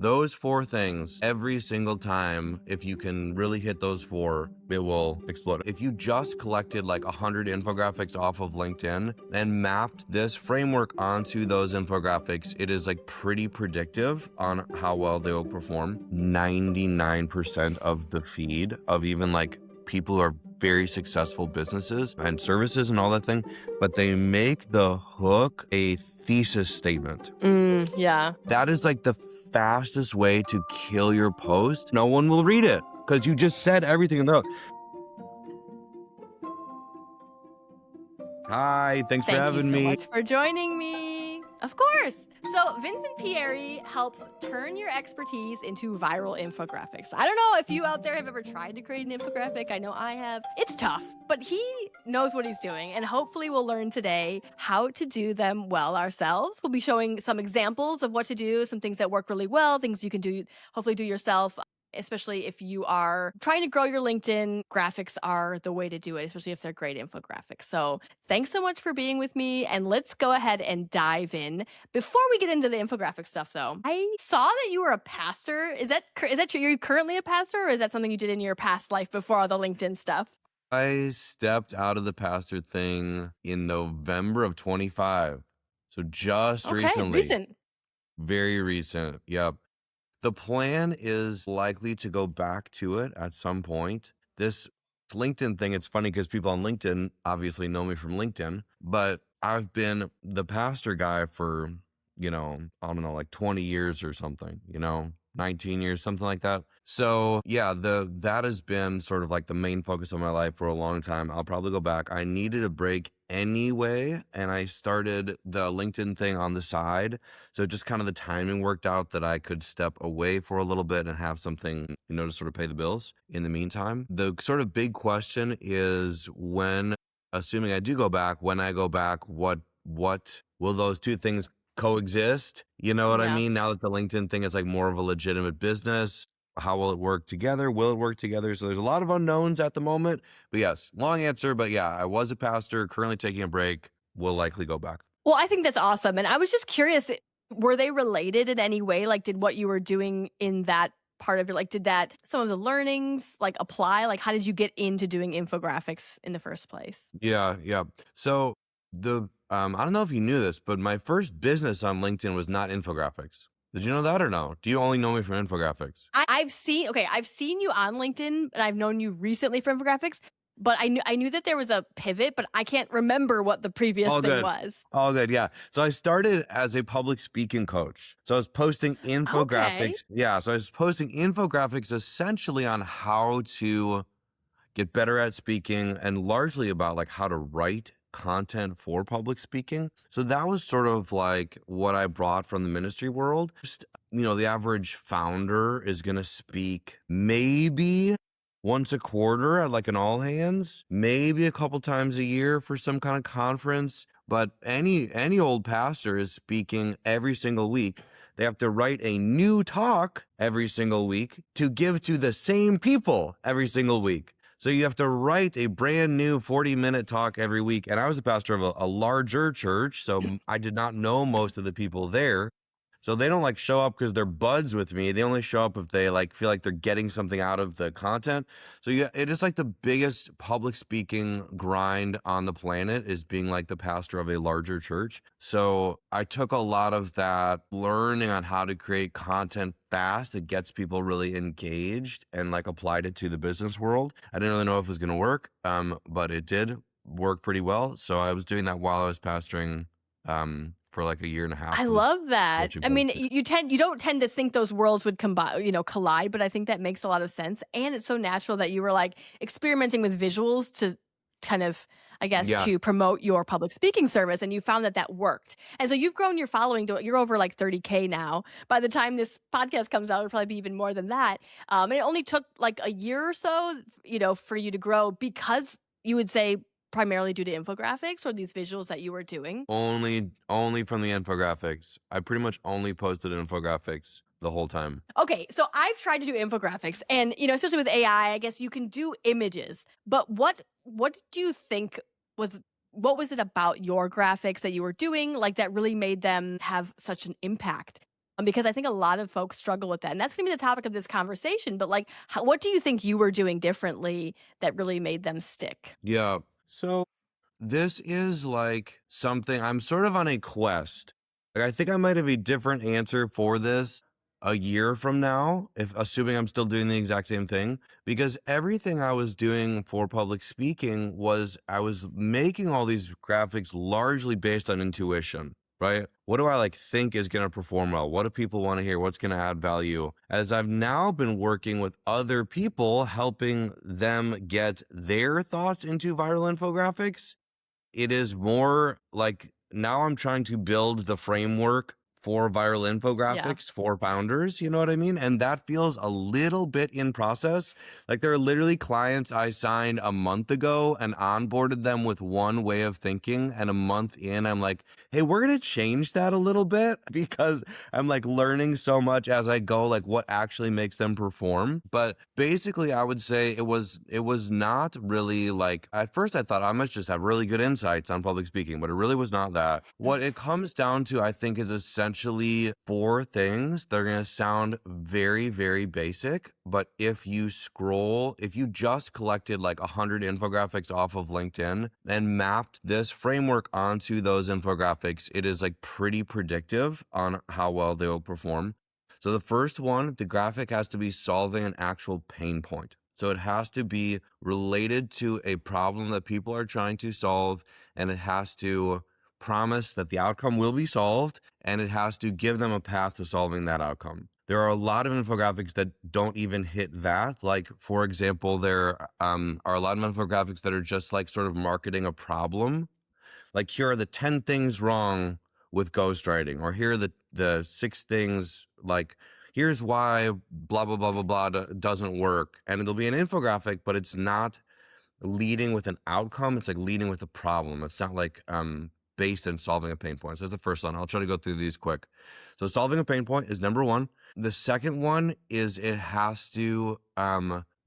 Those 4 things every single time, if you can really hit those 4, it will explode. If you just collected like 100 infographics off of LinkedIn and mapped this framework onto those infographics, it is like pretty predictive on how well they will perform. 99% of the feed of even like people who are very successful businesses and services and all that thing, but they make the hook a thesis statement. Yeah. That is like the fastest way to kill your post. No one will read it because you just said everything in the hook. Hi, thanks for having me. Thank you so much for joining me. Of course. So Vincent Pierri helps turn your expertise into viral infographics. I don't know if you out there have ever tried to create an infographic. I know I have. It's tough, but he knows what he's doing, and hopefully we'll learn today how to do them well ourselves. We'll be showing some examples of what to do, some things that work really well, things you can do, hopefully do yourself. Especially if you are trying to grow your LinkedIn, graphics are the way to do it, especially if they're great infographics. So thanks so much for being with me, and let's go ahead and dive in. Before we get into the infographic stuff, though, I saw that you were a pastor. Is that true? Are you currently a pastor, or is that something you did in your past life before all the LinkedIn stuff? I stepped out of the pastor thing in November of 25. So just Okay, recently. recent. Very recent. Yep. The plan is likely to go back to it at some point. This LinkedIn thing, it's funny because people on LinkedIn obviously know me from LinkedIn, but I've been the pastor guy for, I don't know, like 20 years or something, 19 years, something like that. So yeah, that has been sort of like the main focus of my life for a long time. I'll probably go back. I needed a break anyway, and I started the LinkedIn thing on the side. So just kind of the timing worked out that I could step away for a little bit and have something, to sort of pay the bills in the meantime. The sort of big question is assuming I do go back, when I go back, what will those two things coexist? You know what I Yeah. mean? Now that the LinkedIn thing is like more of a legitimate business, how will it work together? Will it work together? So there's a lot of unknowns at the moment. But yes, long answer. But yeah, I was a pastor, currently taking a break, will likely go back. Well, I think that's awesome. And I was just curious, were they related in any way? Like, did what you were doing in that part of it, like, did that, some of the learnings, like, apply? Like, how did you get into doing infographics in the first place? Yeah. So I don't know if you knew this, but my first business on LinkedIn was not infographics. Did you know that or no? Do you only know me from infographics? I've seen you on LinkedIn, and I've known you recently for infographics, but I knew that there was a pivot, but I can't remember what the previous All thing good. was. All good. Yeah. So I started as a public speaking coach. So I was posting infographics. Okay. Yeah. So I was posting infographics essentially on how to get better at speaking and largely about like how to write content for public speaking. So that was sort of like what I brought from the ministry world. Just, the average founder is going to speak maybe once a quarter at like an all hands, maybe a couple times a year for some kind of conference. But any old pastor is speaking every single week. They have to write a new talk every single week to give to the same people every single week. So you have to write a brand new 40-minute talk every week. And I was a pastor of a larger church, so I did not know most of the people there. So they don't like show up because they're buds with me. They only show up if they like feel like they're getting something out of the content. So yeah, it is like the biggest public speaking grind on the planet is being like the pastor of a larger church. So I took a lot of that learning on how to create content fast that gets people really engaged and like applied it to the business world. I didn't really know if it was going to work, but it did work pretty well. So I was doing that while I was pastoring for like a year and a half. I love that. coaching I mean, public you don't tend to think those worlds would collide, but I think that makes a lot of sense. And it's so natural that you were like experimenting with visuals to kind of, I guess, Yeah. to promote your public speaking service, and you found that worked. And so you've grown your following to, you're over like 30K now. By the time this podcast comes out, it'll probably be even more than that. And it only took like a year or so, for you to grow, because you would say primarily due to infographics or these visuals that you were doing? Only from the infographics. I pretty much only posted infographics the whole time. Okay, so I've tried to do infographics, and especially with AI, I guess you can do images. But what do you think what was it about your graphics that you were doing like that really made them have such an impact? Because I think a lot of folks struggle with that, and that's gonna be the topic of this conversation, but, like, what do you think you were doing differently that really made them stick? Yeah. So this is like something I'm sort of on a quest. Like, I think I might have a different answer for this a year from now, if assuming I'm still doing the exact same thing, because everything I was doing for public speaking was I was making all these graphics largely based on intuition, right? What do I like think is going to perform well? What do people want to hear? What's going to add value? As I've now been working with other people, helping them get their thoughts into viral infographics, it is more like now I'm trying to build the framework for viral Yeah. infographics for founders, you know what I mean? And that feels a little bit in process. Like there are literally clients I signed a month ago and onboarded them with one way of thinking. And a month in, I'm like, hey, we're going to change that a little bit because I'm like learning so much as I go, like what actually makes them perform. But basically, I would say it was not really like at first I thought I must just have really good insights on public speaking, but it really was not that. What it comes down to, I think, is essentially four things. They're gonna sound very, very basic, but if you scroll, if you just collected like 100 infographics off of LinkedIn and mapped this framework onto those infographics, it is like pretty predictive on how well they will perform. So the first one, the graphic has to be solving an actual pain point. So it has to be related to a problem that people are trying to solve, and it has to promise that the outcome will be solved, and it has to give them a path to solving that outcome. There are a lot of infographics that don't even hit that. Like, for example, there are a lot of infographics that are just like sort of marketing a problem, like here are the 10 things wrong with ghostwriting, or here are the 6 things, like here's why blah blah blah blah blah doesn't work, and it'll be an infographic, but it's not leading with an outcome. It's like leading with a problem. It's not like based in solving a pain point. So that's the first one. I'll try to go through these quick. So solving a pain point is number one. The second one is it has to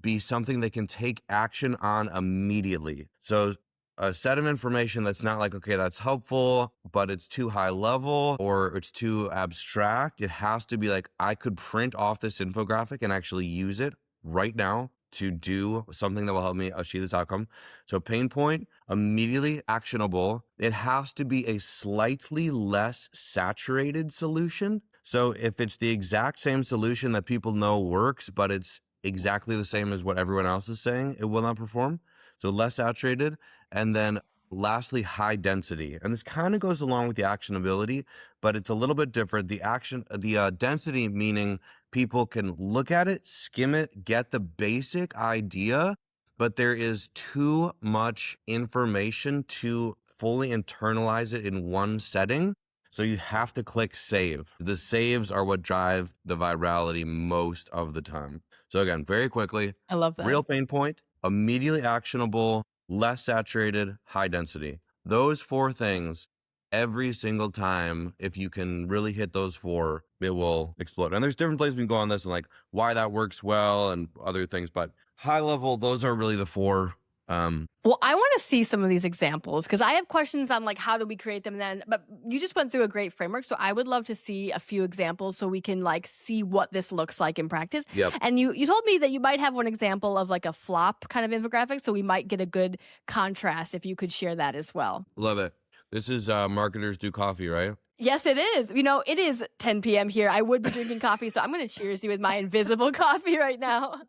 be something they can take action on immediately. So a set of information that's not like, okay, that's helpful, but it's too high level or it's too abstract. It has to be like, I could print off this infographic and actually use it right now to do something that will help me achieve this outcome. So pain point, immediately actionable. It has to be a slightly less saturated solution. So if it's the exact same solution that people know works, but it's exactly the same as what everyone else is saying, it will not perform. So less saturated. And then lastly, high density. And this kind of goes along with the actionability, but it's a little bit different. The density meaning people can look at it, skim it, get the basic idea, but there is too much information to fully internalize it in one setting. So you have to click save. The saves are what drive the virality most of the time. So again, very quickly, I love that. real pain point, immediately actionable, less saturated, high density. Those four things every single time, if you can really hit those four, it will explode. And there's different places we can go on this and like why that works well and other things, but high level, those are really the four. Well, I want to see some of these examples because I have questions on like how do we create them then, but you just went through a great framework. So I would love to see a few examples so we can like see what this looks like in practice. Yep. And you told me that you might have one example of like a flop kind of infographic. So we might get a good contrast if you could share that as well. Love it. This is Marketers Do Coffee, right? Yes, it is. You know, it is 10 p.m. here. I would be drinking coffee, so I'm going to cheers you with my invisible coffee right now.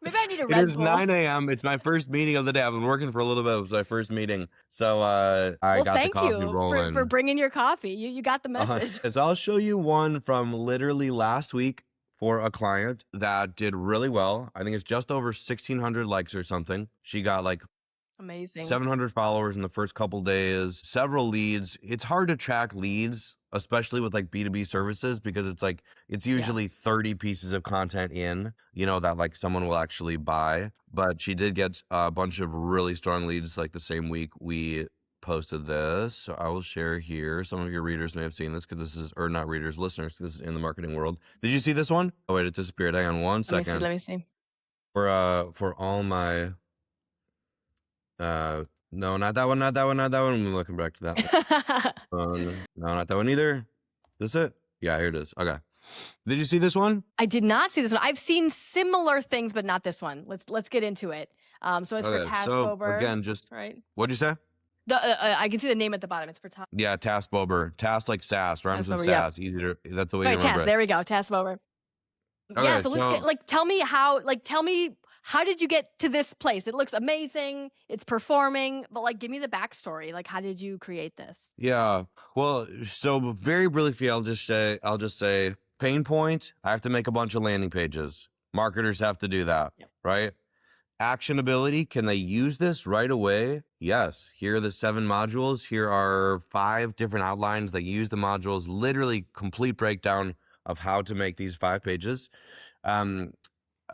Maybe I need a It Red is Bull. 9 a.m. It's my first meeting of the day. I've been working for a little bit. It was my first meeting. So I Well, got the thank coffee you for rolling. bringing your coffee. You got the message. So I'll show you one from literally last week for a client that did really well. I think it's just over 1,600 likes or something. She got like Amazing. 700 followers in the first couple days, several leads. It's hard to track leads, especially with like B2B services, because it's like, it's usually 30 pieces of content in, that like someone will actually buy. But she did get a bunch of really strong leads like the same week we posted this. So I will share here. Some of your readers may have seen this because this is, or not readers, listeners, because this is in the marketing world. Did you see this one? Oh, wait, it disappeared. Hang on one second. Let me see. For all my, no, not that one, not that one, not that one. I'm looking back to that one. No, not that one either. This it? Yeah, here it is. Okay. Did you see this one? I did not see this one. I've seen similar things, but not this one. Let's get into it. So it's for Okay, Task so Bober, again, just right? what'd you say? I can see the name at the bottom. It's for Yeah, Task Bober. Task like sass, rhymes Task with Bober. Yep. sass. Easy to, that's the way you Right, remember Task. it. There we go. Task Bober. Yeah. Okay, So let's get so tell me how did you get to this place? It looks amazing. It's performing, but like, give me the backstory. Like, how did you create this? yeah. Well, so very briefly, I'll just say pain point. I have to make a bunch of landing pages. Marketers have to do that, Yep. right? Actionability, can they use this right away? Yes. Here are the 7 modules. Here are 5 different outlines that use the modules, literally complete breakdown of how to make these 5 pages.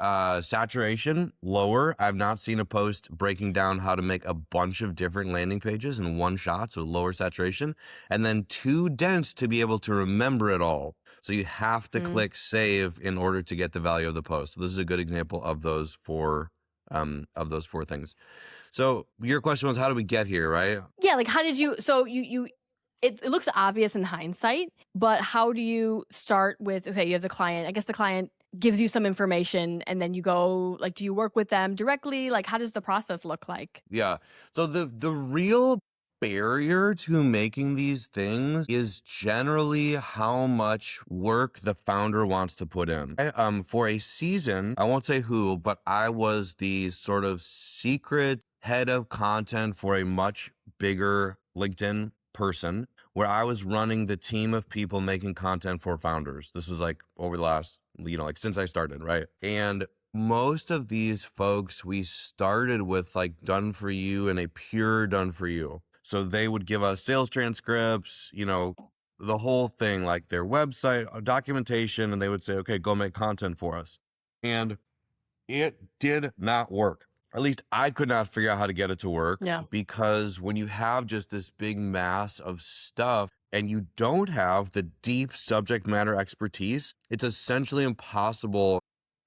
Saturation, lower. I've not seen a post breaking down how to make a bunch of different landing pages in one shot, so lower saturation. And then too dense to be able to remember it all. So you have to click save in order to get the value of the post. So this is a good example of those 4 things. So your question was, how do we get here, right? Yeah, like how did you so you it looks obvious in hindsight, but how do you start with, okay, you have the client. I guess the client gives you some information and then you go, like, do you work with them directly? Like, how does the process look like? Yeah. So the real barrier to making these things is generally how much work the founder wants to put in. For a season, I won't say who, but I was the sort of secret head of content for a much bigger LinkedIn person where I was running the team of people making content for founders. This was like over the last, like since I started, right? And most of these folks we started with like done for you and a pure done for you. So they would give us sales transcripts, the whole thing, like their website, documentation, and they would say, okay, go make content for us. And it did not work. At least I could not figure out how to get it to work. Yeah. Because when you have just this big mass of stuff and you don't have the deep subject matter expertise, it's essentially impossible,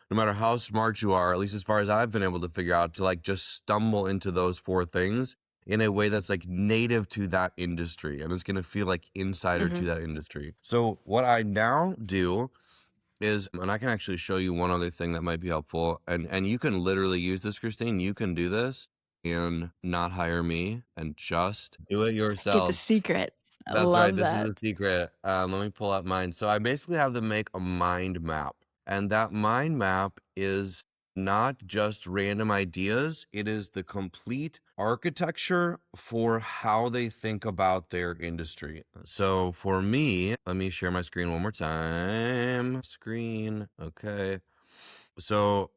no matter how smart you are, at least as far as I've been able to figure out, to like just stumble into those 4 things in a way that's like native to that industry and it's going to feel like insider to that industry. So what I now do is, and I can actually show you one other thing that might be helpful, and you can literally use this, Christine. You can do this and not hire me and just do it Get the yourself. secrets. I That's right. love This is that. the secret. Let me pull out mine. So I basically have them make a mind map. And that mind map is not just random ideas. It is the complete architecture for how they think about their industry. So for me, let me share my screen one more time. Screen. Okay. So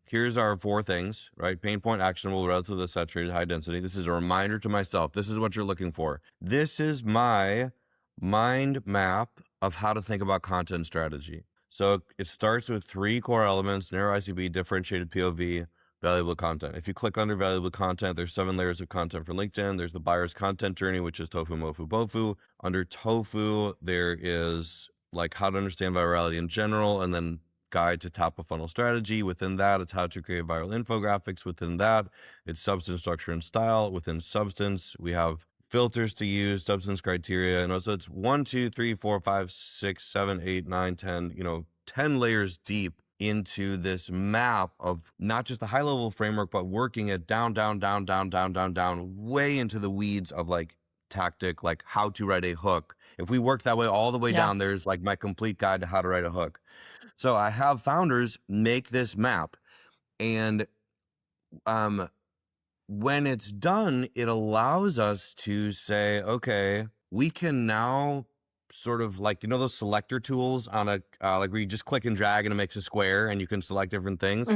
here's our 4 things, right? Pain point, actionable, relatively saturated, high density. This is a reminder to myself. This is what you're looking for. This is my mind map of how to think about content strategy. So it starts with 3 core elements: narrow ICB, differentiated POV, valuable content. If you click under valuable content, there's 7 layers of content for LinkedIn. There's the buyer's content journey, which is tofu, mofu, bofu. Under tofu, there is like how to understand virality in general, and then guide to top of funnel strategy. Within that, it's how to create viral infographics. Within that, it's substance, structure, and style. Within substance, we have filters to use, substance criteria. And also it's 1, 2, 3, 4, 5, 6, 7, 8, 9, 10, 10 layers deep into this map of not just the high level framework, but working it down, down, down, down, down, down, down, way into the weeds of like tactic, like how to write a hook. If we work that way all the way Yeah. down, there's like my complete guide to how to write a hook. So I have founders make this map, and when it's done, it allows us to say, okay, we can now sort of like, those selector tools on a, like where you just click and drag and it makes a square and you can select different things.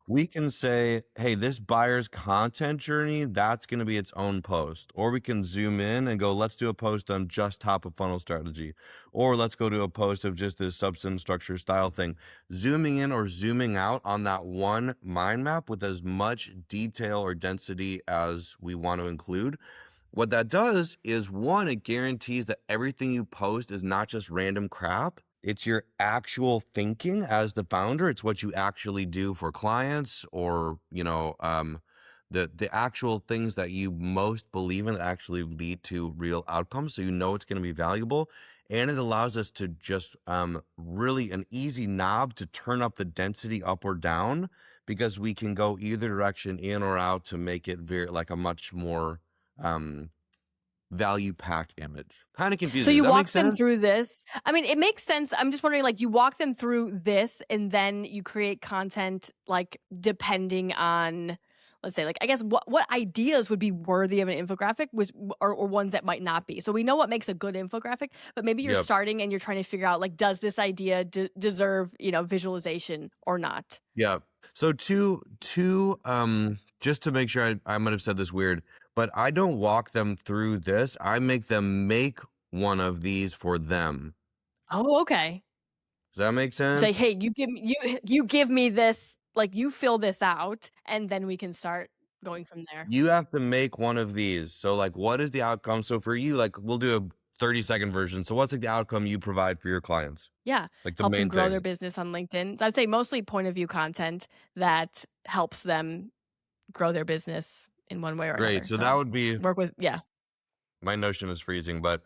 We can say, hey, this buyer's content journey, that's going to be its own post. Or we can zoom in and go, let's do a post on just top of funnel strategy. Or let's go to a post of just this substance, structure, style thing. Zooming in or zooming out on that one mind map with as much detail or density as we want to include. What that does is, 1, it guarantees that everything you post is not just random crap. It's your actual thinking as the founder. It's what you actually do for clients or, the actual things that you most believe in that actually lead to real outcomes, so you know it's going to be valuable. And it allows us to just really an easy knob to turn up the density up or down, because we can go either direction, in or out, to make it very like a much more value packed image. Kind of So confusing. Does you that make walk them sense? through this. I mean, it makes sense. I'm just wondering, like, you walk them through this and then you create content, like, depending on, let's say, like, I guess what ideas would be worthy of an infographic was, or ones that might not be. So we know what makes a good infographic, but maybe you're Yep. starting and you're trying to figure out, like, does this idea deserve, visualization or not? Yeah. So just to make sure I might have said this weird, but I don't walk them through this. I make them make one of these for them. Oh, okay. Does that make Say, sense? hey, you give me this, like, you fill this out, and then we can start going from there. You have to make one of these. So like what is the outcome? So for you, like we'll do a 30-second version. So what's like the outcome you provide for your clients? Yeah, Like the help them main grow their thing. business on LinkedIn. So I'd say mostly point of view content that helps them grow their business in one way or Great. another. So that So would be work with, yeah. my notion is freezing, but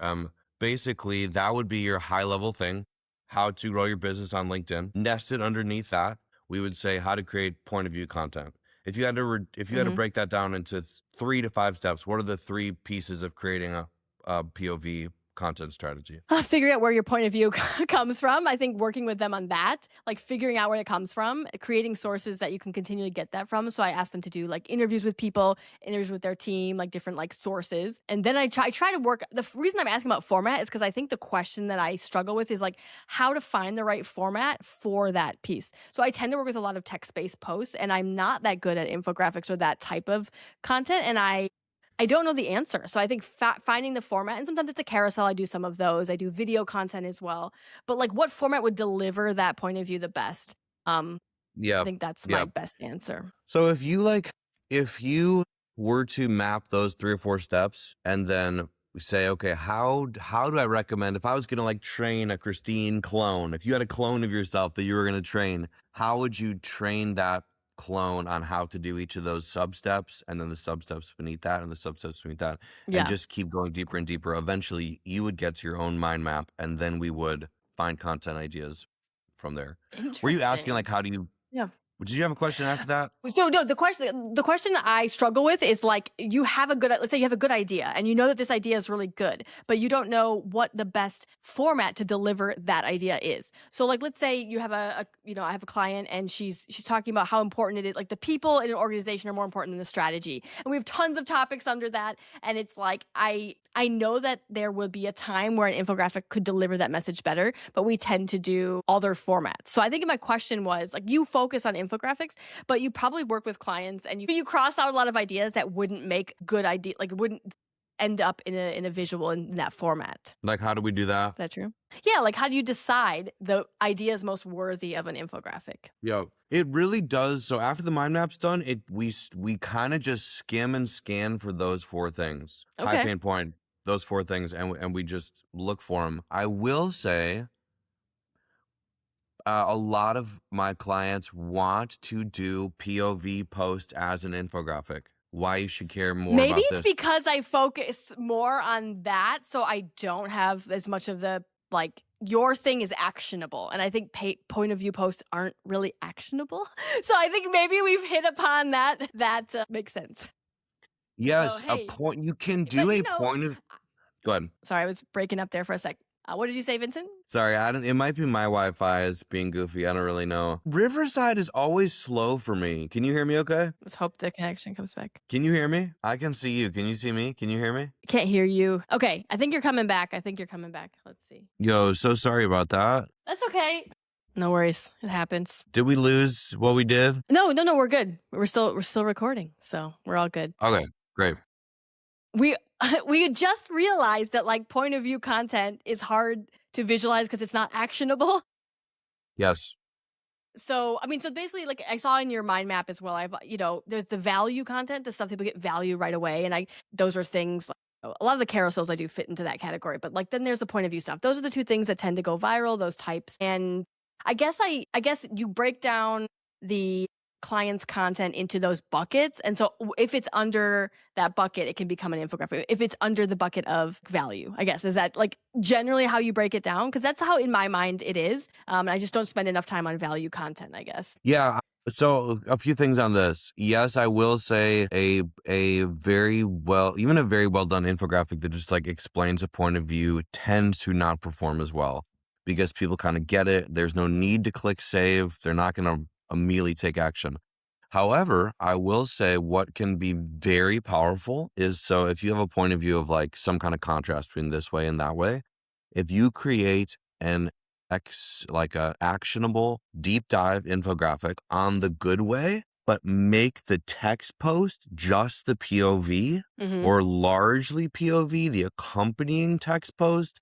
basically that would be your high level thing, how to grow your business on LinkedIn. Nested underneath that, we would say how to create point of view content. If you had to if you had to Mhm. break that down into 3 to 5 steps, what are the 3 pieces of creating a POV content strategy? Figuring out where your point of view comes from. I think working with them on that, like figuring out where it comes from, creating sources that you can continually get that from. So I asked them to do like interviews with people, interviews with their team, like different like sources. And then I try to work. The reason I'm asking about format is because I think the question that I struggle with is like how to find the right format for that piece. So I tend to work with a lot of text-based posts, and I'm not that good at infographics or that type of content. And I don't know the answer. So I think finding the format, and sometimes it's a carousel. I do some of those. I do video content as well. But like, what format would deliver that point of view the best? Um, I Yeah. think that's my Yeah. best answer. So if you were to map those 3 or 4 steps and then say, okay, how do I recommend if I was gonna like train a Christine clone, if you had a clone of yourself that you were gonna train, how would you train that clone on how to do each of those sub steps, and then the sub steps beneath that, and the sub steps beneath that, and Yeah, just keep going deeper and deeper? Eventually you would get to your own mind map, and then we would find content ideas from there. Were you asking like interesting. how do you Yeah. did you have a question after that? So no, the question I struggle with is like you have a good, let's say you have a good idea and you know that this idea is really good, but you don't know what the best format to deliver that idea is. So like let's say you have I have a client and she's talking about how important it is, like the people in an organization are more important than the strategy. And we have tons of topics under that, and it's like I know that there will be a time where an infographic could deliver that message better, but we tend to do other formats. So I think my question was like you focus on infographics, but you probably work with clients and you cross out a lot of ideas that wouldn't make good idea, like it wouldn't end up in a visual in that format. Like, how do we do that? Is that true? Yeah, like how do you decide the ideas most worthy of an infographic? Yeah, it really does. So after the mind map's done, we kind of just skim and scan for those 4 things. High Okay. pain point, those 4 things, and we just look for them. I will say, a lot of my clients want to do POV post as an infographic. Why you should care more Maybe about it's this? because I focus more on that, so I don't have as much of the like your thing is actionable, and I think point of view posts aren't really actionable. So I think maybe we've hit upon that makes sense. So Yes, a hey, point. You can but do a point of. Go ahead. sorry, I was breaking up there for a sec. What did you say, Vincent? Sorry, I don't. It might be my Wi-Fi is being goofy. I don't really know. Riverside is always slow for me. Can you hear me? Okay. Let's hope the connection comes back. Can you hear me? I can see you. Can you see me? Can you hear me? Can't hear you. Okay, I think you're coming back. Let's see. Yo, so sorry about that. That's okay. No worries. It happens. Did we lose what we did? No, we're good. We're still recording, so we're all good. Okay, great. We we just realized that like point of view content is hard to visualize because it's not actionable. Yes. So I mean, so basically, like I saw in your mind map as well. There's the value content, the stuff people get value right away, and those are things. Like, a lot of the carousels I do fit into that category, but like then there's the point of view stuff. Those are the 2 things that tend to go viral. Those types, and I guess you break down the clients' content into those buckets. And so if it's under that bucket, it can become an infographic. If it's under the bucket of value, I guess, is that like generally how you break it down? Because that's how in my mind it is. And I just don't spend enough time on value content, I guess. Yeah. So a few things on this. Yes, I will say a very well, even a very well done infographic that just like explains a point of view tends to not perform as well because people kind of get it. There's no need to click save. They're not going to immediately take action. However, I will say what can be very powerful is, so if you have a point of view of like some kind of contrast between this way and that way, if you create an like a actionable deep dive infographic on the good way, but make the text post just the POV Mm-hmm. or largely POV, the accompanying text post,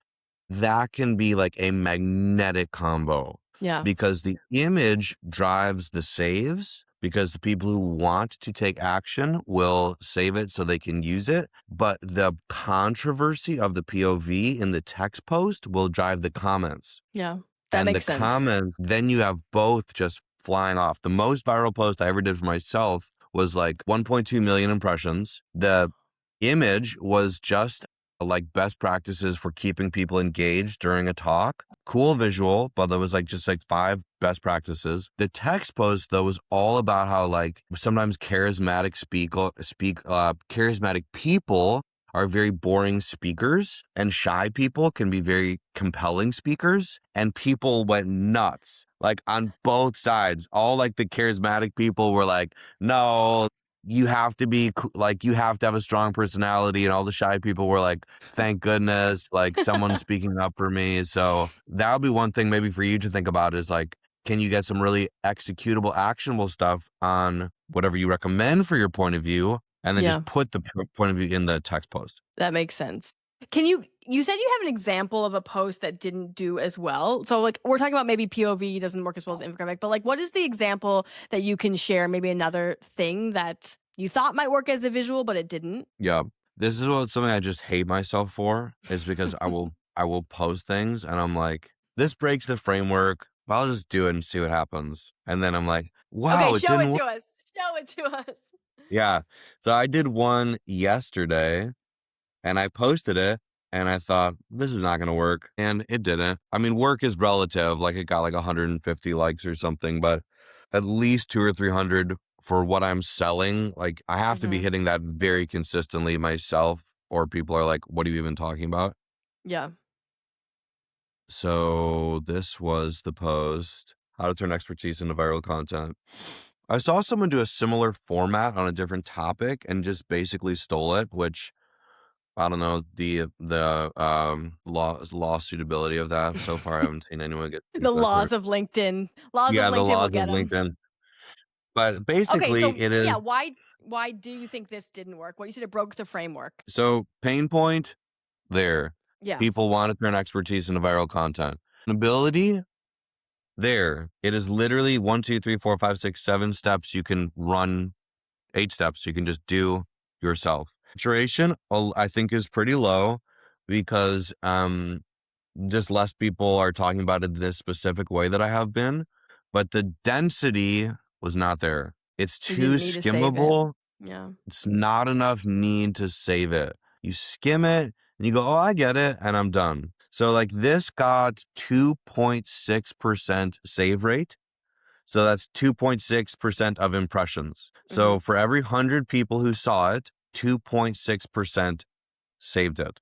that can be like a magnetic combo Yeah. because the image drives the saves because the people who want to take action will save it so they can use it. But the controversy of the POV in the text post will drive the comments. Yeah. That And the makes sense. comments, then you have both just flying off. The most viral post I ever did for myself was like 1.2 million impressions. The image was just like best practices for keeping people engaged during a talk. Cool visual, but there was like just like 5 best practices. The text post though was all about how like sometimes charismatic people are very boring speakers and shy people can be very compelling speakers, and people went nuts like on both sides. All like the charismatic people were like, no, you have to be like, you have to have a strong personality, and all the shy people were like, thank goodness, like someone's speaking up for me. So that would be one thing maybe for you to think about is like, can you get some really executable, actionable stuff on whatever you recommend for your point of view, and then Yeah. just put the point of view in the text post. That makes sense. You said you have an example of a post that didn't do as well. So like we're talking about maybe POV doesn't work as well as infographic, but like what is the example that you can share? Maybe another thing that you thought might work as a visual, but it didn't. Yeah. This is what something I just hate myself for is because I will post things and I'm like, this breaks the framework. But I'll just do it and see what happens. And then I'm like, Okay, wow, it show didn't it work. to us. Show it to us. Yeah. So I did one yesterday and I posted it and I thought, this is not going to work. And it didn't. I mean, work is relative. Like it got like 150 likes or something, but at least 200 or 300 for what I'm selling. Like I have to be Mhm. hitting that very consistently myself, or people are like, what are you even talking about? Yeah. So this was the post, how to turn expertise into viral content. I saw someone do a similar format on a different topic and just basically stole it, which I don't know the law suitability of that. So far, I haven't seen anyone get sued The for that. laws of LinkedIn. Laws of Yeah, the LinkedIn will laws of get them. LinkedIn. But Okay, basically, so it is yeah, why do you think this didn't work? What you said it broke the framework. so pain point there. Yeah. People want to turn expertise into viral content. Ability there. It is literally 1, 2, 3, 4, 5, 6, 7 steps you can run, 8 steps you can just do yourself. Duration, I think, is pretty low because just less people are talking about it this specific way that I have been, but the density was not there. It's You too didn't need to save it. skimmable. Yeah. It's not enough need to save it. You skim it and you go, oh, I get it, and I'm done. So like this got 2.6% save rate. So that's 2.6% of impressions. Mhm. So for every 100 people who saw it, 2.6% saved it.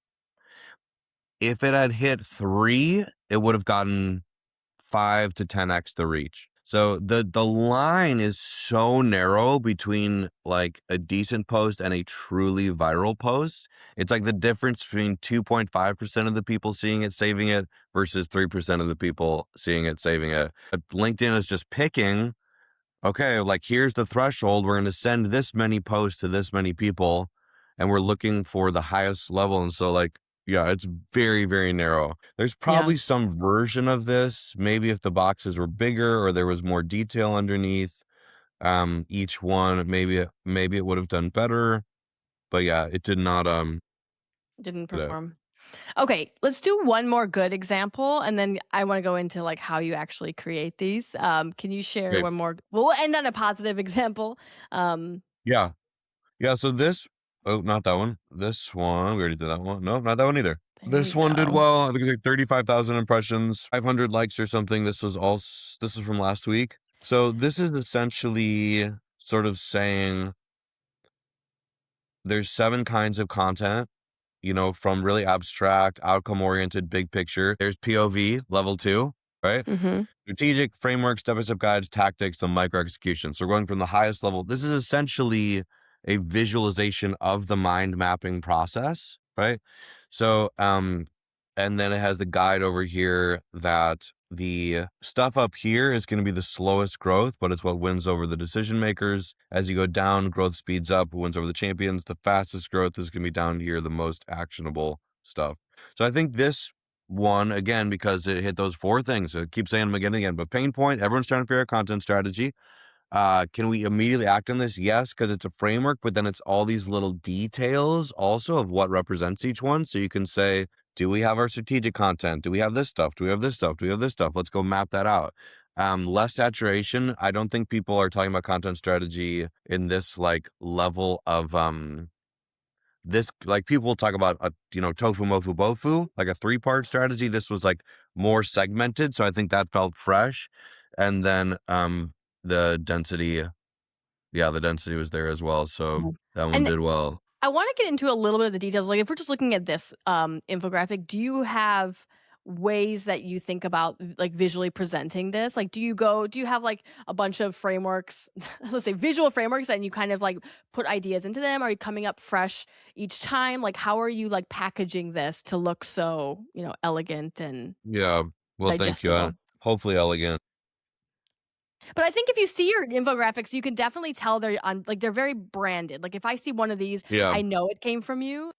If it had hit 3, it would have gotten 5 to 10x the reach. So the line is so narrow between like a decent post and a truly viral post. It's like the difference between 2.5% of the people seeing it, saving it, versus 3% of the people seeing it, saving it. But LinkedIn is just picking, okay, like here's the threshold. We're going to send this many posts to this many people, and we're looking for the highest level. And so, like, yeah, it's very, very narrow. There's Yeah. probably some version of this. Maybe if the boxes were bigger or there was more detail underneath, each one, maybe it would have done better. But yeah, it did not. Didn't Did it. perform. Okay, let's do one more good example, and then I want to go into like how you actually create these. Can you share Okay. one more? Well, we'll end on a positive example. Um, Yeah. Yeah. So this, oh, not that one. This one, we already did that one. No, not that one either. there we This one did go. well. I think it's like 35,000 impressions, 500 likes or something. This was from last week. So this is essentially sort of saying there's 7 kinds of content, from really abstract, outcome oriented, big picture. There's POV, level 2, right? Mm-hmm. Strategic framework, step-by-step guides, tactics, and micro execution. So we're going from the highest level. This is essentially a visualization of the mind mapping process, right? So, and then it has the guide over here that the stuff up here is going to be the slowest growth, but it's what wins over the decision makers. As you go down, growth speeds up, wins over the champions. The fastest growth is going to be down here, the most actionable stuff. So I think this one, again, because it hit those 4 things. So I keep saying them again and again. But pain point, everyone's trying to figure out content strategy. Can we immediately act on this? Yes, because it's a framework, but then it's all these little details also of what represents each one. So you can say, do we have our strategic content? Do we have this stuff? Do we have this stuff? Do we have this stuff? Let's go map that out. Less saturation. I don't think people are talking about content strategy in this like level of this, like, people talk about a tofu mofu bofu, like a 3-part strategy. This was like more segmented, so I think that felt fresh. And then the density, yeah, the density was there as well, so Mhm. that one And did well. I want to get into a little bit of the details. Like, if we're just looking at this infographic, do you have ways that you think about like visually presenting this? Like, do you have like a bunch of frameworks, let's say visual frameworks, and you kind of like put ideas into them? Are you coming up fresh each time? Like, how are you like packaging this to look so, elegant and Yeah, well, thank you. digestible? Hopefully elegant. But I think if you see your infographics, you can definitely tell they're on like they're very branded. Like if I see one of these, Yeah, I know it came from you.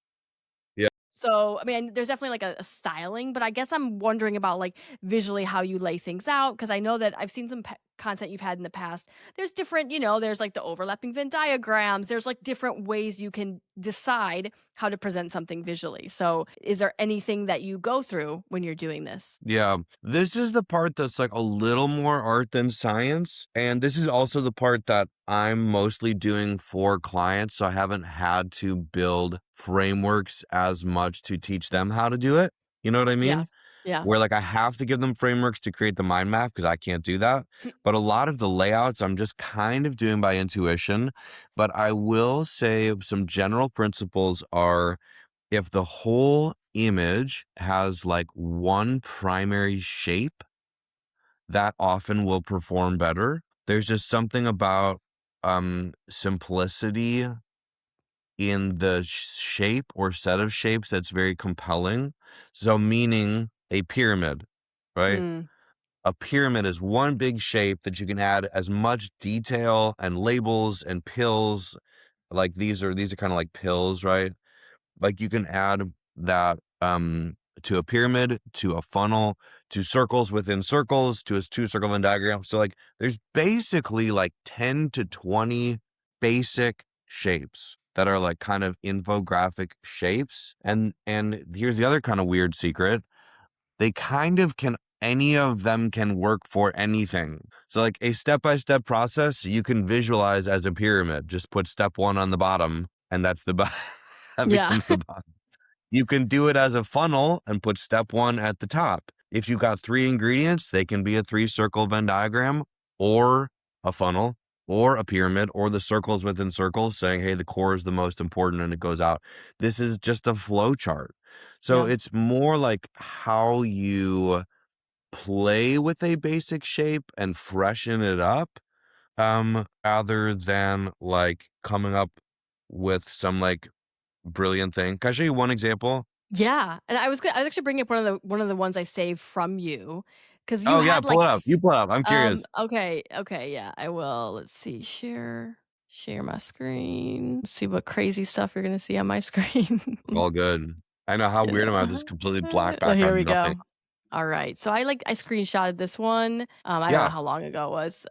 yeah, So, I mean, there's definitely like a styling, but I guess I'm wondering about like visually how you lay things out because I know that I've seen some content you've had in the past. There's different, there's like the overlapping Venn diagrams. There's like different ways you can decide how to present something visually. So, is there anything that you go through when you're doing this? yeah. This is the part that's like a little more art than science, and this is also the part that I'm mostly doing for clients, so I haven't had to build frameworks as much to teach them how to do it. You know what I Yeah. mean? Yeah. Where like I have to give them frameworks to create the mind map because I can't do that. But a lot of the layouts I'm just kind of doing by intuition. But I will say some general principles are, if the whole image has like one primary shape, that often will perform better. There's just something about simplicity in the shape or set of shapes that's very compelling. So meaning a pyramid, right? Mm, A pyramid is one big shape that you can add as much detail and labels and pills. Like these are kind of like pills, right? Like you can add that to a pyramid, to a funnel, to circles within circles, to a 2-circle Venn diagram. So like there's basically like 10 to 20 basic shapes that are like kind of infographic shapes. And here's the other kind of weird secret. They kind of can, any of them can work for anything. So like a step-by-step process you can visualize as a pyramid. Just put step 1 on the bottom and that's that yeah. becomes the bottom. You can do it as a funnel and put step 1 at the top. If you got 3 ingredients, they can be a 3-circle Venn diagram or a funnel or a pyramid or the circles within circles saying, hey, the core is the most important and it goes out. This is just a flow chart. So Yeah. it's more like how you play with a basic shape and freshen it up, rather than like coming up with some like brilliant thing. Can I show you one example? Yeah, and I was actually bringing up one of the ones I saved from you, because you Oh, yeah, had, pull like, it up. You pull it up. I'm curious. okay, okay, yeah, I will. Let's see, share my screen. See what crazy stuff you're gonna see on my screen. All good. I know how weird am I with this completely black Well, here background, we nothing. go. Alright, so I screenshotted this one. I don't know Yeah. how long ago it was.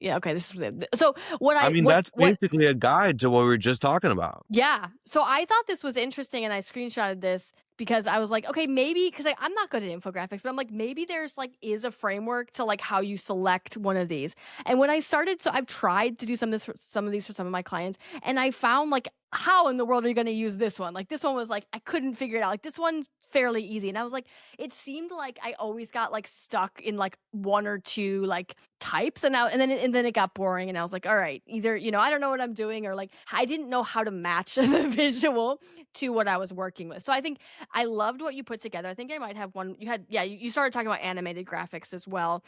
Yeah, okay, this is it. So, what I I mean, that's what basically a guide to what we were just talking about. yeah. So I thought this was interesting and I screenshotted this. because I was like, okay, maybe because I'm not good at infographics, but I'm like, maybe there's like is a framework to like how you select one of these. And when I started, so I've tried to do some of this for some of these for some of my clients, and I found like how in the world are you going to use this one? Like this one was like I couldn't figure it out. Like this one's fairly easy, and I was like, it seemed like I always got like stuck in like one or two like types, and then it got boring, and I was like, all right, either I don't know what I'm doing, or like I didn't know how to match the visual to what I was working with. So I think I loved what you put together. I think I might have one. You had, yeah, you started talking about animated graphics as well.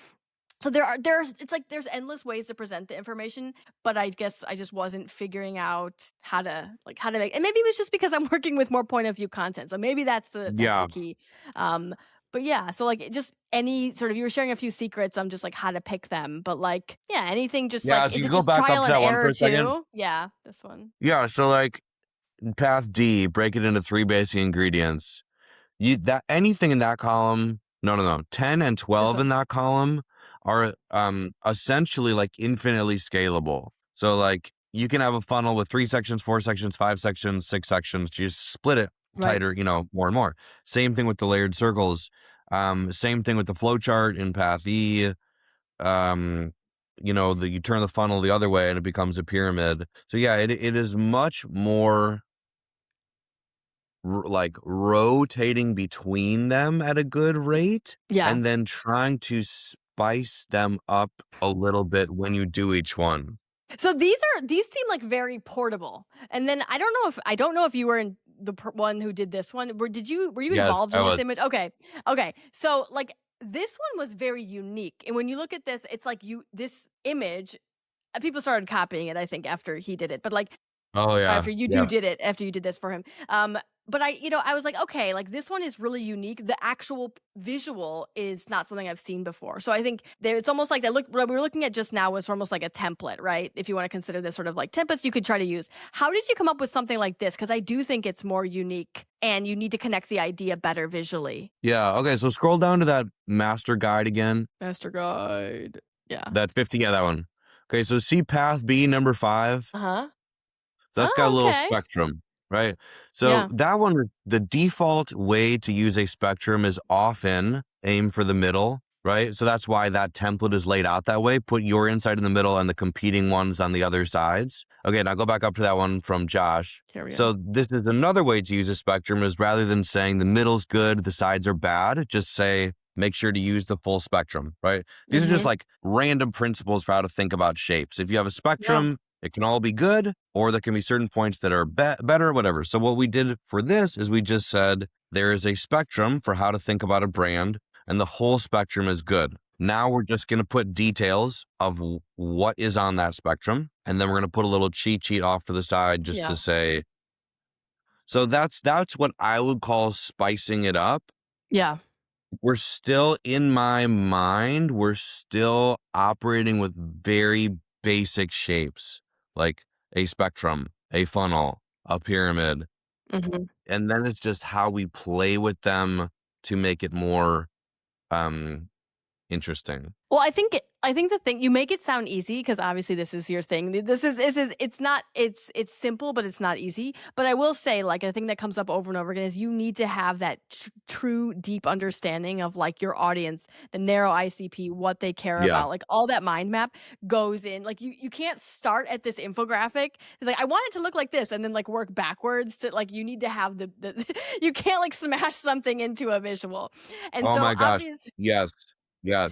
So it's like there's endless ways to present the information, but I guess I just wasn't figuring out how to make, and maybe it was just because I'm working with more point of view content. So maybe that's the Yeah. key. Um, but yeah, so like just any sort of, you were sharing a few secrets on just like how to pick them, but like yeah, anything just Yeah, like, so is you it go just back up trial to and that one for error a second. too? Yeah, this one. Yeah, so like path D, break it into 3 basic ingredients. That anything in that column, no, 10 and This 12 in one. that column are essentially like infinitely scalable. So like you can have a funnel with 3 sections, 4 sections, 5 sections, 6 sections. You just split it Right. tighter, more and more. Same thing with the layered circles. Same thing with the flow chart in path E. You turn the funnel the other way and it becomes a pyramid. So yeah, it is much more like rotating between them at a good rate Yeah. and then trying to spice them up a little bit when you do each one. So these seem like very portable. And then I don't know if you were in one who did this one. Were you Yes, involved I in this was. image? Okay. Okay. So like this one was very unique. And when you look at this, it's like this image, people started copying it, I think, after he did it. But like Oh yeah. after you Yeah. did it, after you did this for him. But I was like, okay, like this one is really unique. The actual visual is not something I've seen before. So I think it's almost like what we were looking at just now was almost like a template, right? If you want to consider this sort of like templates you could try to use. How did you come up with something like this? Because I do think it's more unique and you need to connect the idea better visually. Yeah. Okay. So scroll down to that master guide again. Master guide. Yeah. That 50. Yeah, that one. Okay. So see path B number 5. Uh-huh. That's got a Oh, little okay. spectrum, right? So Yeah. that one, the default way to use a spectrum is often aim for the middle, right? So that's why that template is laid out that way. Put your inside in the middle and the competing ones on the other sides. Okay, now go back up to that one from Josh. Carry on. So this is another way to use a spectrum is rather than saying the middle's good, the sides are bad, just say make sure to use the full spectrum, right? These are just Mm-hmm. like random principles for how to think about shapes. If you have a Yeah. spectrum, it can all be good, or there can be certain points that are better, whatever. So what we did for this is we just said there is a spectrum for how to think about a brand, and the whole spectrum is good. Now we're just going to put details of what is on that spectrum, and then we're going to put a little cheat sheet off to the side just to Yeah. say. So that's what I would call spicing it up. Yeah. We're still, in my mind, we're still operating with very basic shapes, like a spectrum, a funnel, a pyramid. Mm-hmm. And then it's just how we play with them to make it more interesting. Well, I think the thing, you make it sound easy because obviously this is your thing. This is it's not it's simple, but it's not easy. But I will say, like, a thing that comes up over and over again is you need to have that true deep understanding of like your audience, the narrow ICP, what they care Yeah. about, like all that mind map goes in. Like you can't start at this infographic like I want it to look like this and then like work backwards to like you need to have the you can't like smash something into a visual. And Oh so my gosh. obviously, Yes. Yes.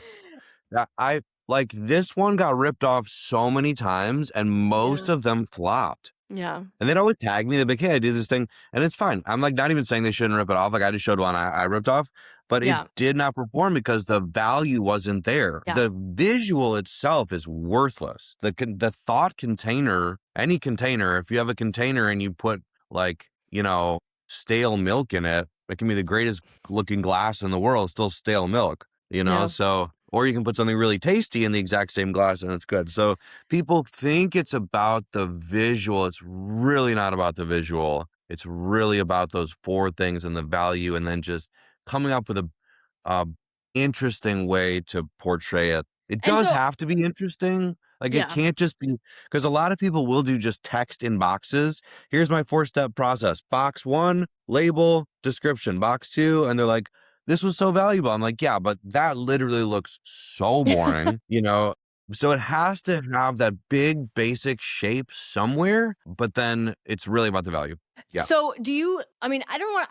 I like this one got ripped off so many times and most yeah. of them flopped. Yeah. And they'd always tag me. They'd be like, hey, I did this thing. And it's fine. I'm like, not even saying they shouldn't rip it off. Like, I just showed one I ripped off, but it Yeah. did not perform because the value wasn't there. Yeah. The visual itself is worthless. The thought container, any container, if you have a container and you put like, stale milk in it, it can be the greatest looking glass in the world, still stale milk, Yeah. So, or you can put something really tasty in the exact same glass and it's good. So people think it's about the visual. It's really not about the visual. It's really about those 4 things and the value, and then just coming up with a uh, interesting way to portray it. It And does so have to be interesting, Like, it Yeah. can't just be because a lot of people will do just text in boxes. Here's my 4-step process. Box 1, label, description. Box 2, and they're like, "This was so valuable." I'm like, "Yeah, but that literally looks so boring," you know? So it has to have that big basic shape somewhere, but then it's really about the value. Yeah. So do you I mean, I don't want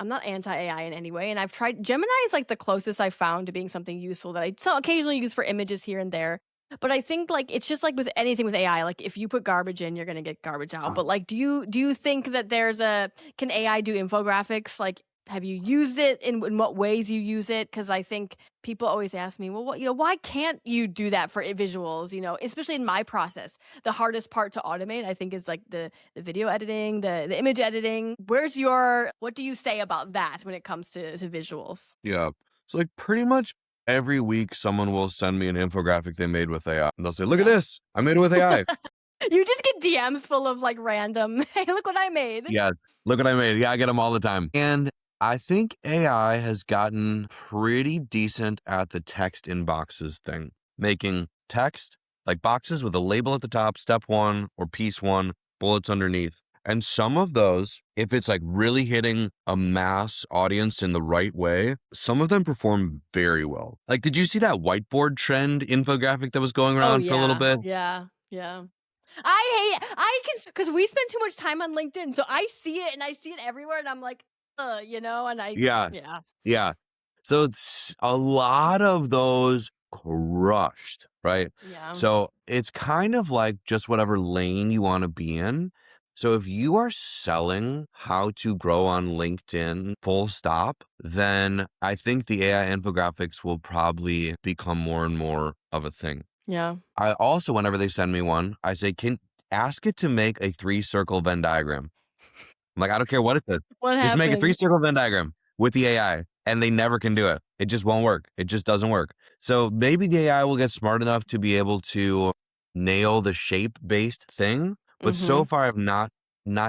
I'm not anti-AI in any way, and I've tried Gemini is like the closest I've found to being something useful that I so occasionally use for images here and there. But I think like it's just like with anything with AI, like if you put garbage in, you're gonna get garbage out. But like do you think that there's a can AI do infographics? Like have you used it in what ways you use it? Because I think people always ask me, well, what, why can't you do that for visuals? Especially in my process, the hardest part to automate, I think, is like the video editing, the image editing. What do you say about that when it comes to visuals? Yeah. So, like, pretty much every week, someone will send me an infographic they made with AI, and they'll say, "Look at Yeah. this. I made it with AI." You just get DMs full of like random, hey, look what I made. Yeah. "Look what I made." Yeah, I get them all the time. And I think AI has gotten pretty decent at the text in boxes thing, making text, like boxes with a label at the top, step 1 or piece 1, bullets underneath. And some of those, if it's like really hitting a mass audience in the right way, some of them perform very well. Like, did you see that whiteboard trend infographic that was going Oh around for a little yeah. bit? Yeah. Yeah. I can because we spend too much time on LinkedIn, so I see it and I see it everywhere, and I'm like, and Yeah. yeah, Yeah. So it's a lot of those crushed, right? yeah, So it's kind of like just whatever lane you want to be in. So if you are selling how to grow on LinkedIn full stop, then I think the AI infographics will probably become more and more of a thing. yeah. I also, whenever they send me one, I say, can ask it to make a 3-circle Venn diagram. I'm like, I don't care what it says. What Just make a happened? three-circle Venn diagram with the AI, and they never can do it. It just won't work. It just doesn't work. So maybe the AI will get smart enough to be able to nail the shape-based thing, but so Mhm. far I've not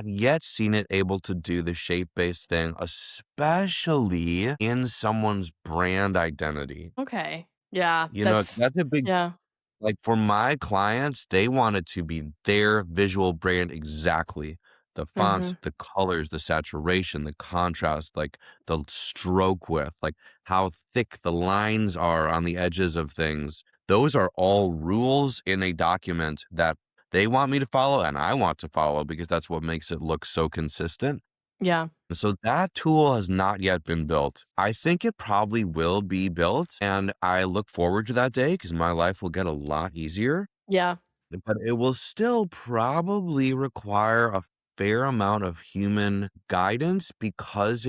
yet seen it able to do the shape-based thing, especially in someone's brand identity. Okay. Yeah, You know, that's a big yeah, like, for my clients, they want it to be their visual brand exactly. The fonts, mhm, the colors, the saturation, the contrast, like, the stroke width, like, how thick the lines are on the edges of things. Those are all rules in a document that they want me to follow and I want to follow because that's what makes it look so consistent. yeah, So that tool has not yet been built. I think it probably will be built, and I look forward to that day because my life will get a lot easier, yeah, but it will still probably require a fair amount of human guidance because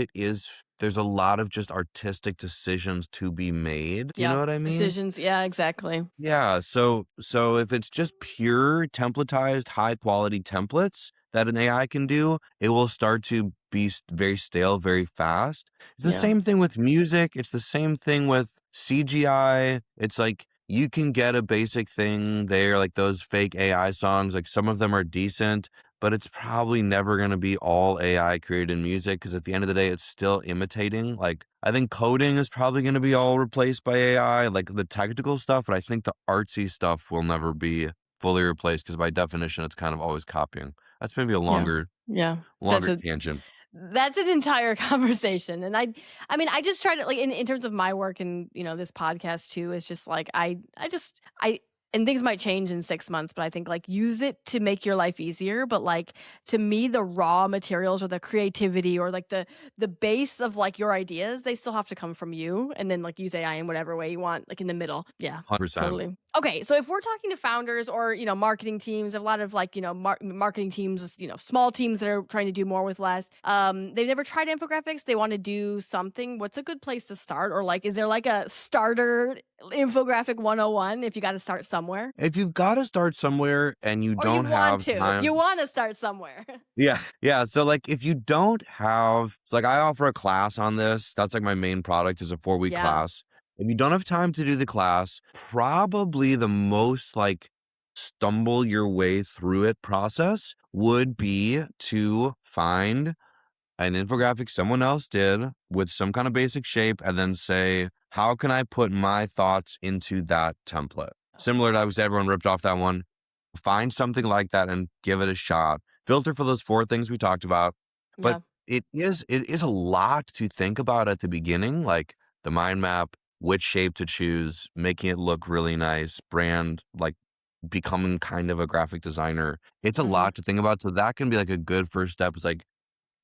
there's a lot of just artistic decisions to be made. You yeah. know what I mean? Decisions, yeah, exactly. Yeah, so if it's just pure templatized, high quality templates that an AI can do, it will start to be very stale very fast. It's the Yeah, same thing with music. It's the same thing with CGI. It's like you can get a basic thing there, like those fake AI songs. Like some of them are decent, but it's probably never going to be all AI created music because at the end of the day, it's still imitating. Like, I think coding is probably going to be all replaced by AI, like the technical stuff, but I think the artsy stuff will never be fully replaced because by definition, it's kind of always copying. That's maybe a yeah, longer, yeah. That's longer a tangent. That's an entire conversation, and I mean, I just try to like in terms of my work and this podcast too. It's just like I and things might change in 6 months, but I think like use it to make your life easier. But like to me, the raw materials or the creativity or like the base of like your ideas, they still have to come from you, and then like use AI in whatever way you want, like in the middle. Yeah, 100%. totally. Okay, so if we're talking to founders or marketing teams, a lot of like marketing teams, small teams that are trying to do more with less. They've never tried infographics. They want to do something. What's a good place to start? Or like, is there like a starter infographic 101 if you got to start somewhere? If you've got to start somewhere and you Or you don't want have to? time, You want to start somewhere? yeah, yeah. So like if you don't have, so like I offer a class on this. That's like my main product is a 4-week Yeah, class. If you don't have time to do the class, probably the most like stumble your way through it process would be to find an infographic someone else did with some kind of basic shape and then say, how can I put my thoughts into that template? Similar to, I was everyone ripped off that one. Find something like that and give it a shot. Filter for those 4 things we talked about. But Yeah. it is a lot to think about at the beginning, like the mind map, which shape to choose, making it look really nice, brand, like becoming kind of a graphic designer. It's a Hmm. lot to think about. So that can be like a good first step. Is like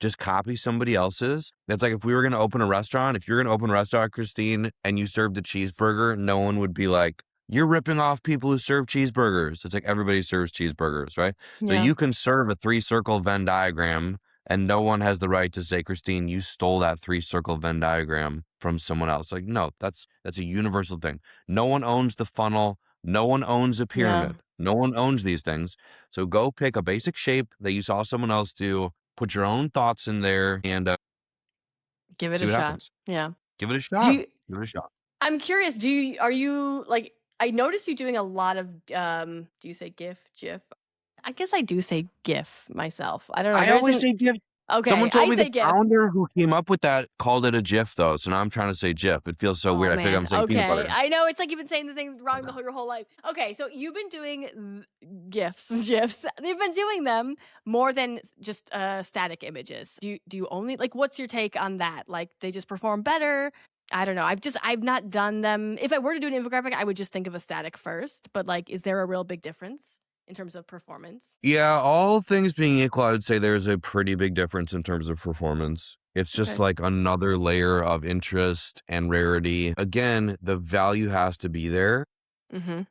just copy somebody else's. It's like if we were going to open a restaurant, if you're going to open a restaurant, Christine, and you served a cheeseburger, no one would be like, you're ripping off people who serve cheeseburgers. It's like everybody serves cheeseburgers, right? So Yeah. you can serve a 3-circle Venn diagram, and no one has the right to say, Christine, you stole that 3-circle Venn diagram from someone else. Like, no, that's a universal thing. No one owns the funnel. No one owns a Yeah. pyramid. No one owns these things. So go pick a basic shape that you saw someone else do, put your own thoughts in there, and Give it see a what shot. happens. Yeah. Give it a Do shot. you, Give it a shot. I'm curious, are you like, I noticed you doing a lot of, do you say GIF? I guess I do say GIF myself. I don't know. I There always isn't, say GIF. Someone okay, told I me the say GIF. founder who came up with that called it a GIF, though. So now I'm trying to say GIF. It feels so Oh weird. I feel like man. I'm saying peanut Okay. butter. I know it's like you've been saying the thing wrong your whole life. Okay, so you've been doing GIFs, GIFs. They've been doing them more than just static images. Do you only like what's your take on that? Like they just perform better? I don't know. I've not done them. If I were to do an infographic, I would just think of a static first, but like is there a real big difference in terms of performance? Yeah, all things being equal, I would say there's a pretty big difference in terms of performance. It's just Okay. like another layer of interest and rarity. Again, the value has to be there. Mhm.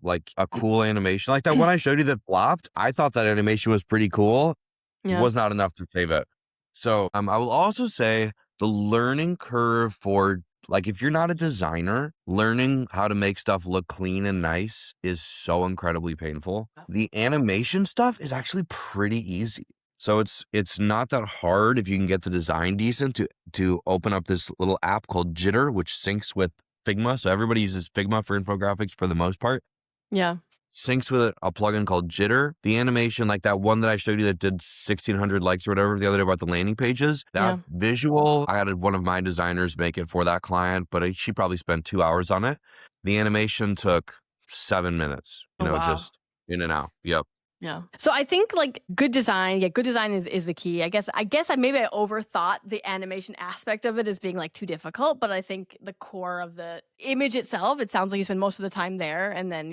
Like a cool animation like that one I showed you that flopped, I thought that animation was pretty cool, Yeah. was not enough to save it. So, I will also say the learning curve for like, if you're not a designer, learning how to make stuff look clean and nice is so incredibly painful. The animation stuff is actually pretty easy. So it's not that hard if you can get the design decent to open up this little app called Jitter, which syncs with Figma. So everybody uses Figma for infographics for the most part. Yeah. Syncs with a plugin called Jitter. The animation, like that one that I showed you that did 1,600 likes or whatever the other day about the landing pages, that Yeah. visual, I had one of my designers make it for that client, but she probably spent 2 hours on it. The animation took 7 minutes, Oh wow. just in and out. Yep. Yeah. So I think like good design, good design is the key. I guess maybe I overthought the animation aspect of it as being like too difficult, but I think the core of the image itself, it sounds like you spend most of the time there. And then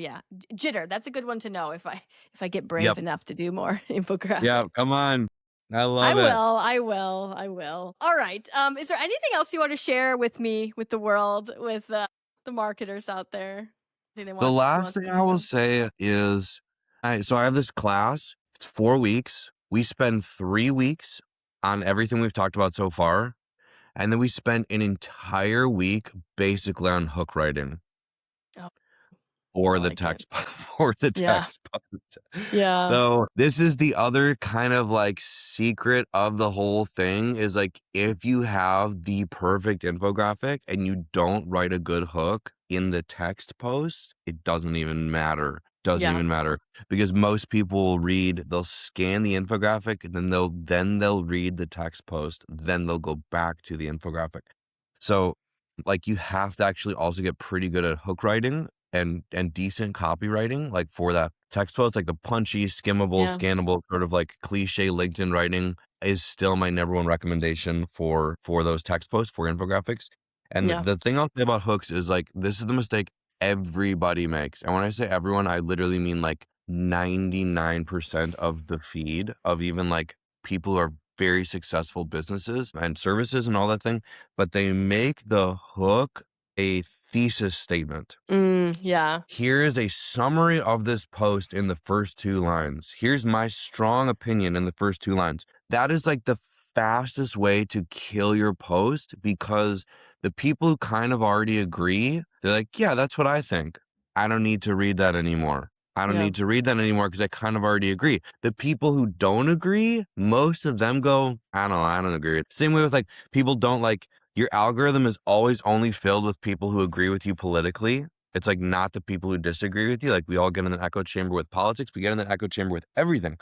jitter, that's a good one to know if I get brave Yep. enough to do more Yeah. infographics. Come on. I I love it. will, I will, I will. All right. Is there anything else you want to share with me, with the world, with the marketers out there? Anything The they last want thing them I to will know? say is, so I have this class. It's 4 weeks. We spend 3 weeks on everything we've talked about so far, and then we spend an entire week basically on hook writing Oh, I for the like it. text for the Yeah. text post. Yeah. So this is the other kind of like secret of the whole thing is like if you have the perfect infographic and you don't write a good hook in the text post, it doesn't even matter. Doesn't Yeah. even matter because most people will read, they'll scan the infographic, and then they'll read the text post, then they'll go back to the infographic. So like you have to actually also get pretty good at hook writing and decent copywriting, like for that text post, like the punchy, skimmable, Yeah. scannable, sort of like cliche LinkedIn writing is still my number one recommendation for those text posts for infographics. And Yeah. the thing I'll say about hooks is like this is the mistake everybody makes. And when I say everyone, I literally mean like 99% of the feed of even like people who are very successful businesses and services and all that thing, but they make the hook a thesis statement. Yeah. Here is a summary of this post in the first 2 lines. Here's my strong opinion in the first 2 lines. That is like the fastest way to kill your post because the people who kind of already agree, they're like, yeah, that's what I think. I don't need to read that anymore. I don't Yeah. need to read that anymore because I kind of already agree. The people who don't agree, most of them go, I don't know, I don't agree. Same way with like people don't like your algorithm is always only filled with people who agree with you politically. It's like not the people who disagree with you. Like we all get in an echo chamber with politics. We get in an echo chamber with everything.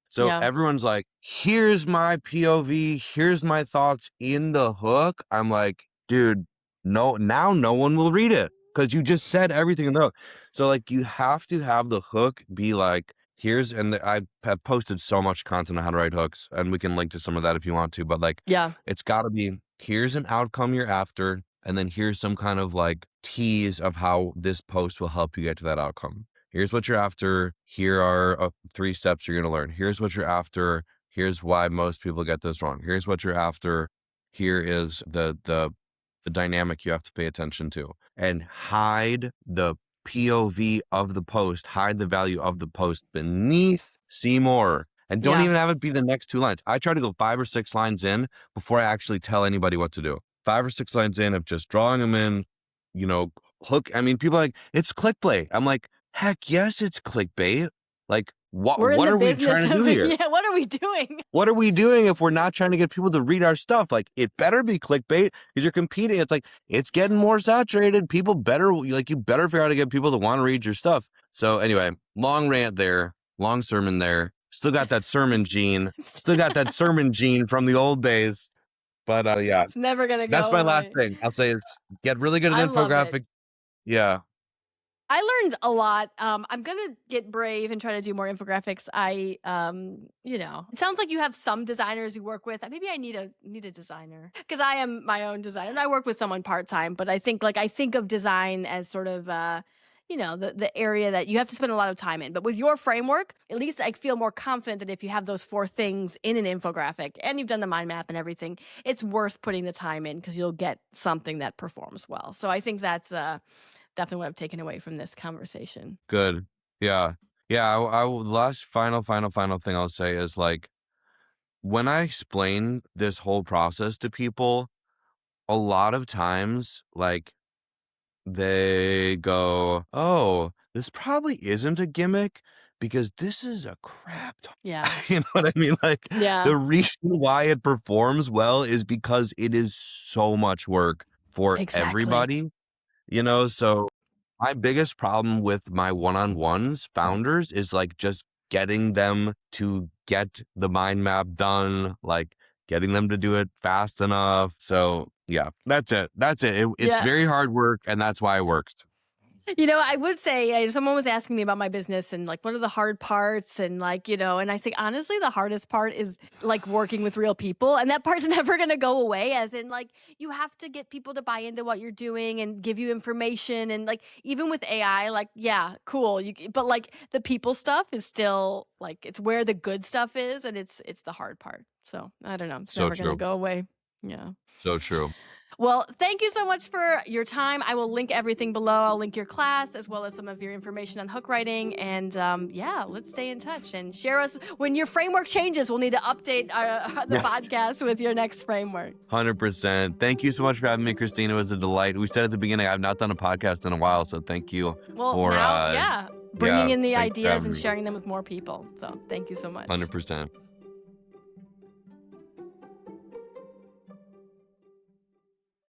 So Yeah. everyone's like, here's my POV. Here's my thoughts in the hook. I'm like, dude, no, now no one will read it. because you just said everything in the hook. So like you have to have the hook be like, I have posted so much content on how to write hooks, and we can link to some of that if you want to, but like Yeah. it's got to be, here's an outcome you're after, and then here's some kind of like tease of how this post will help you get to that outcome. Here's what you're after. Here are 3 steps you're going to learn. Here's what you're after. Here's why most people get this wrong. Here's what you're after. Here is the dynamic you have to pay attention to, and hide the POV of the post, hide the value of the post beneath see more. And don't Yeah. even have it be the next 2 lines. I try to go 5 or 6 lines in before I actually tell anybody what to do. 5 or 6 lines in of just drawing them in, hook. I mean, people are like, it's clickbait. I'm like, heck yes, it's clickbait. Like, We're in what the are we business trying to do of it. here? Yeah, what are we doing? What are we doing if we're not trying to get people to read our stuff? Like, it better be clickbait because you're competing. It's like, it's getting more saturated. People better, you better figure out how to get people to want to read your stuff. So anyway, long rant there, long sermon there. Still got that sermon gene. Still got that sermon gene from the old days. But yeah, It's never going to go that's my last away. thing. I'll say is get really good at I love it. infographics. Yeah. I learned a lot. I'm gonna get brave and try to do more infographics. It sounds like you have some designers you work with. Maybe I need a designer because I am my own designer. I work with someone part-time, but I think of design as sort of the area that you have to spend a lot of time in. But with your framework, at least I feel more confident that if you have those 4 things in an infographic and you've done the mind map and everything, it's worth putting the time in because you'll get something that performs well. So I think that's definitely what I've taken away from this conversation. Good. Yeah. Yeah. The last final thing I'll say is like, when I explain this whole process to people, a lot of times, like, they go, oh, this probably isn't a gimmick because this is a crap ton. Yeah. You know what I mean? Like, Yeah. the reason why it performs well is because it is so much work for Exactly. everybody, so my biggest problem with my one-on-ones founders is like just getting them to get the mind map done, like getting them to do it fast enough. So yeah, that's it. It's Yeah. very hard work, and that's why it works. I would say someone was asking me about my business and like, what are the hard parts? And and I think honestly, the hardest part is like working with real people. And that part's never going to go away, as in like, you have to get people to buy into what you're doing and give you information. And like, even with AI, like, yeah, cool. But like the people stuff is still like, it's where the good stuff is. And it's the hard part. So I don't know. It's So never going to true. go away. Yeah. So true. Well, thank you so much for your time. I will link everything below. I'll link your class as well as some of your information on hook writing. And let's stay in touch and share us when your framework changes. We'll need to update the podcast with your next framework. 100%. Thank you so much for having me, Christine. It was a delight. We said at the beginning, I've not done a podcast in a while, so thank you for bringing in the thanks for ideas having and me. sharing them with more people. So thank you so much. 100%.